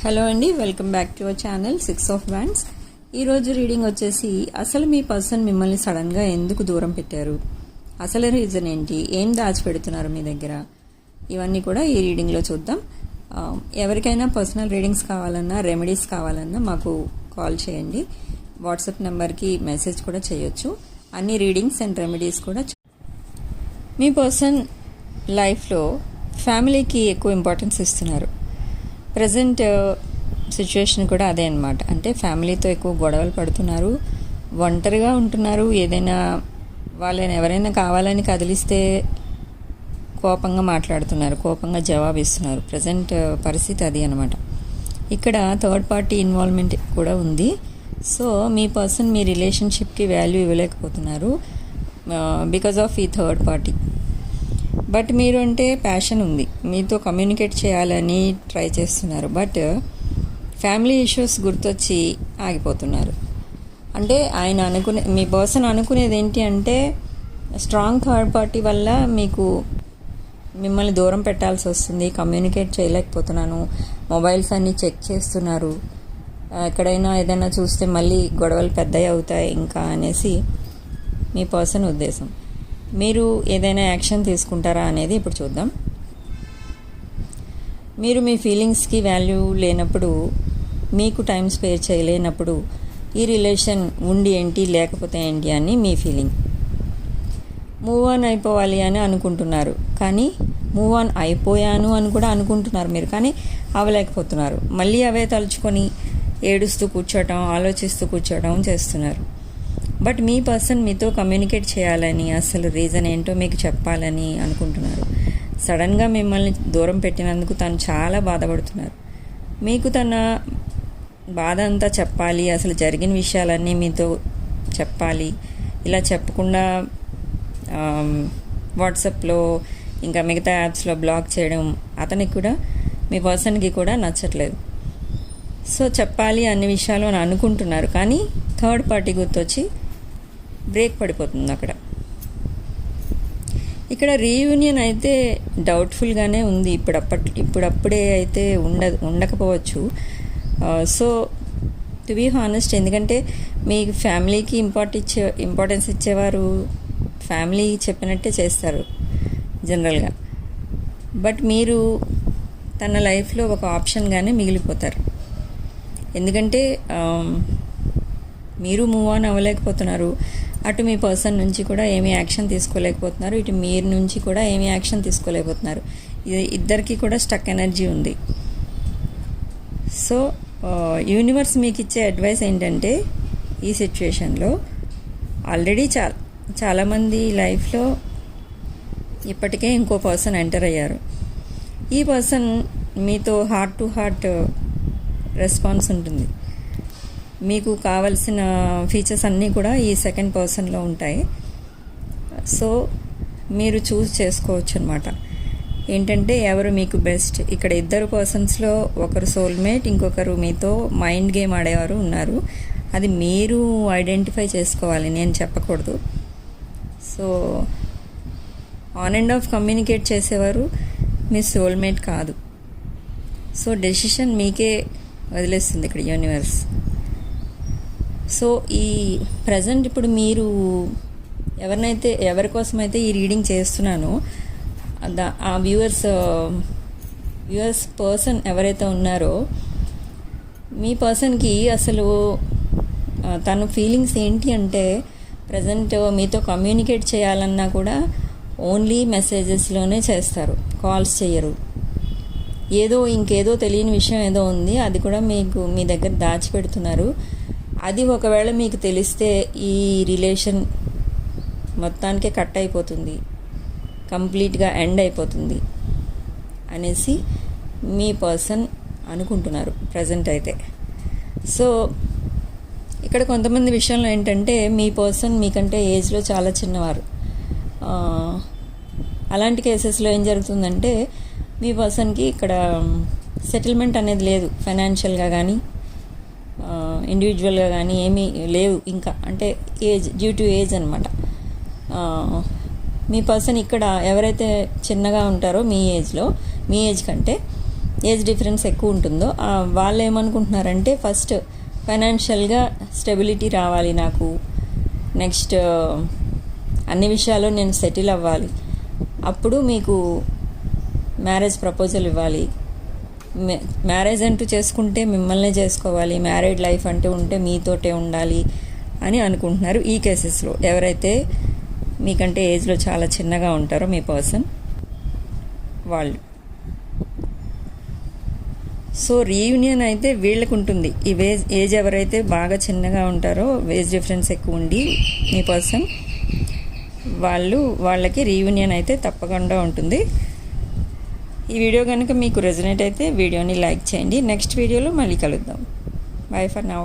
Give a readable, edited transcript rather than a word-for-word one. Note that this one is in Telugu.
హలో అండి, welcome back to our channel 6 of wands. ఈరోజు రీడింగ్ వచ్చేసి అసలు మీ పర్సన్ మిమ్మల్ని సడన్గా ఎందుకు దూరం పెట్టారు, అసలు రీజన్ ఏంటి, ఏం దాచిపెడుతున్నారు మీ దగ్గర, ఇవన్నీ కూడా ఈ రీడింగ్లో చూద్దాం. ఎవరికైనా పర్సనల్ రీడింగ్స్ కావాలన్నా, రెమెడీస్ కావాలన్నా మాకు కాల్ చేయండి. వాట్సాప్ నెంబర్కి మెసేజ్ కూడా చేయొచ్చు. అన్ని రీడింగ్స్ అండ్ రెమెడీస్ కూడా. మీ పర్సన్ లైఫ్లో ఫ్యామిలీకి ఎక్కువ ఇంపార్టెన్స్ ఇస్తున్నారు. ప్రజెంట్ సిచ్యువేషన్ కూడా అదే అనమాట. అంటే ఫ్యామిలీతో ఎక్కువ గొడవలు పడుతున్నారు, ఒంటరిగా ఉంటున్నారు. ఏదైనా వాళ్ళని ఎవరైనా కావాలని కదిలిస్తే కోపంగా మాట్లాడుతున్నారు, కోపంగా జవాబిస్తున్నారు. ప్రజెంట్ పరిస్థితి అది అనమాట. ఇక్కడ థర్డ్ పార్టీ ఇన్వాల్వ్మెంట్ కూడా ఉంది. సో మీ పర్సన్ మీ రిలేషన్షిప్కి వాల్యూ ఇవ్వలేకపోతున్నారు బికాజ్ ఆఫ్ ఈ థర్డ్ పార్టీ. బట్ మీరు అంటే ప్యాషన్ ఉంది, మీతో కమ్యూనికేట్ చేయాలని ట్రై చేస్తున్నారు. బట్ ఫ్యామిలీ ఇష్యూస్ గుర్తొచ్చి ఆగిపోతున్నారు. అంటే మీ పర్సన్ అనుకునేది ఏంటి అంటే, స్ట్రాంగ్ థర్డ్ పార్టీ వల్ల మిమ్మల్ని దూరం పెట్టాల్సి వస్తుంది, కమ్యూనికేట్ చేయలేకపోతున్నాను, మొబైల్స్ అన్నీ చెక్ చేస్తున్నారు, ఎక్కడైనా ఏదైనా చూస్తే మళ్ళీ గొడవలు పెద్దవి అవుతాయి ఇంకా అనేసి మీ పర్సన్ ఉద్దేశం. మీరు ఏదైనా యాక్షన్ తీసుకుంటారా అనేది ఇప్పుడు చూద్దాం. మీరు మీ ఫీలింగ్స్కి వాల్యూ లేనప్పుడు, మీకు టైం స్పేర్ చేయలేనప్పుడు ఈ రిలేషన్ ఉండి ఏంటి లేకపోతే ఏంటి అని మీ ఫీలింగ్. మూవ్ ఆన్ అయిపోవాలి అని అనుకుంటున్నారు, కానీ మూవ్ ఆన్ అయిపోయాను అని కూడా అనుకుంటున్నారు మీరు, కానీ అవ్వలేకపోతున్నారు. మళ్ళీ అవే తలుచుకొని ఏడుస్తూ కూర్చోవటం, ఆలోచిస్తూ కూర్చోవటం చేస్తున్నారు. బట్ మీ పర్సన్ మీతో కమ్యూనికేట్ చేయాలని, అసలు రీజన్ ఏంటో మీకు చెప్పాలని అనుకుంటున్నారు. సడన్గా మిమ్మల్ని దూరం పెట్టినందుకు తను చాలా బాధపడుతున్నారు. మీకు తన బాధ అంతా చెప్పాలి, అసలు జరిగిన విషయాలన్నీ మీతో చెప్పాలి. ఇలా చెప్పకుండా వాట్సాప్లో ఇంకా మిగతా యాప్స్లో బ్లాక్ చేయడం అతనికి కూడా, మీ పర్సన్కి కూడా నచ్చట్లేదు. సో చెప్పాలి అన్ని విషయాలు అని అనుకుంటున్నారు, కానీ థర్డ్ పార్టీ గుర్తొచ్చి బ్రేక్ పడిపోతుంది అక్కడ. ఇక్కడ రీయూనియన్ అయితే డౌట్ఫుల్గానే ఉంది. ఇప్పుడప్పుడే అయితే ఉండకపోవచ్చు. సో టు బీ హానెస్ట్, ఎందుకంటే మీ ఫ్యామిలీకి ఇంపార్టెన్స్ ఇచ్చేవారు ఫ్యామిలీ చెప్పినట్టే చేస్తారు జనరల్గా. బట్ మీరు తన లైఫ్లో ఒక ఆప్షన్గానే మిగిలిపోతారు. ఎందుకంటే మీరు మూవ్ ఆన్ అవ్వలేకపోతున్నారు. అటు మీ పర్సన్ నుంచి కూడా ఏమీ యాక్షన్ తీసుకోలేకపోతున్నారు, ఇటు మీరు నుంచి కూడా ఏమీ యాక్షన్ తీసుకోలేకపోతున్నారు. ఇద్దరికి కూడా స్టక్ ఎనర్జీ ఉంది. సో యూనివర్స్ మీకు ఇచ్చే అడ్వైస్ ఏంటంటే, ఈ సిచ్యువేషన్లో ఆల్రెడీ చాలామంది లైఫ్లో ఇప్పటికే ఇంకో పర్సన్ ఎంటర్ అయ్యారు. ఈ పర్సన్ మీతో హార్ట్ టు హార్ట్ రెస్పాన్స్ ఉంటుంది. మీకు కావలసిన ఫీచర్స్ అన్నీ కూడా ఈ సెకండ్ పర్సన్లో ఉంటాయి. సో మీరు చూస్ చేసుకోవచ్చు అనమాట. ఏంటంటే ఎవరు మీకు బెస్ట్. ఇక్కడ ఇద్దరు పర్సన్స్లో ఒకరు సోల్మేట్, ఇంకొకరు మీతో మైండ్ గేమ్ ఆడేవారు ఉన్నారు. అది మీరు ఐడెంటిఫై చేసుకోవాలి, నేను చెప్పకూడదు. So on and of communicate చేసేవారు మీ సోల్మేట్ కాదు. సో డెసిషన్ మీకే వదిలేస్తుంది ఇక్కడ యూనివర్స్. సో ఈ ప్రజెంట్ ఇప్పుడు మీరు ఎవరి కోసమైతే ఈ రీడింగ్ చేస్తున్నానో ఆ వ్యూవర్స్ పర్సన్ ఎవరైతే ఉన్నారో, మీ పర్సన్కి అసలు తన ఫీలింగ్స్ ఏంటి అంటే, ప్రజెంట్ మీతో కమ్యూనికేట్ చేయాలన్నా కూడా ఓన్లీ మెసేజెస్లోనే చేస్తారు, కాల్స్ చేయరు. ఇంకేదో తెలియని విషయం ఏదో ఉంది, అది కూడా మీ దగ్గర దాచిపెడుతున్నారు. అది ఒకవేళ మీకు తెలిస్తే ఈ రిలేషన్ మొత్తానికే కట్ అయిపోతుంది, కంప్లీట్గా ఎండ్ అయిపోతుంది అనేసి మీ పర్సన్ అనుకుంటున్నారు ప్రజెంట్ అయితే. సో ఇక్కడ కొంతమంది విషయంలో ఏంటంటే, మీ పర్సన్ మీకంటే ఏజ్లో చాలా చిన్నవారు. అలాంటి కేసెస్లో ఏం జరుగుతుందంటే, మీ పర్సన్కి ఇక్కడ సెటిల్మెంట్ అనేది లేదు, ఫైనాన్షియల్గా కానీ ఇండివిజువల్గా కానీ ఏమీ లేవు ఇంకా. అంటే డ్యూ టు ఏజ్ అనమాట. మీ పర్సన్ ఇక్కడ ఎవరైతే చిన్నగా ఉంటారో మీ ఏజ్ కంటే ఏజ్ డిఫరెన్స్ ఎక్కువ ఉంటుందో వాళ్ళు ఏమనుకుంటున్నారంటే ఫస్ట్ ఫైనాన్షియల్గా స్టెబిలిటీ రావాలి నాకు, నెక్స్ట్ అన్ని విషయాల్లో నేను సెటిల్ అవ్వాలి, అప్పుడు మీకు మ్యారేజ్ ప్రపోజల్ ఇవ్వాలి, మ్యారేజ్ అంటూ చేసుకుంటే మిమ్మల్నే చేసుకోవాలి, మ్యారీడ్ లైఫ్ అంటూ ఉంటే మీతోటే ఉండాలి అని అనుకుంటున్నారు ఈ కేసెస్లో. ఎవరైతే మీకంటే ఏజ్లో చాలా చిన్నగా ఉంటారో మీ పర్సన్ వాళ్ళు. సో రీయూనియన్ అయితే వీళ్ళకు ఉంటుంది. ఈ ఏజ్ ఎవరైతే బాగా చిన్నగా ఉంటారో, ఏజ్ డిఫరెన్స్ ఎక్కువ ఉండి మీ పర్సన్ వాళ్ళకి రీయూనియన్ అయితే తప్పకుండా ఉంటుంది. ఈ వీడియో కనుక మీకు రెజనేట్ అయితే వీడియోని లైక్ చేయండి. నెక్స్ట్ వీడియోలో మళ్ళీ కలుద్దాం. By for now.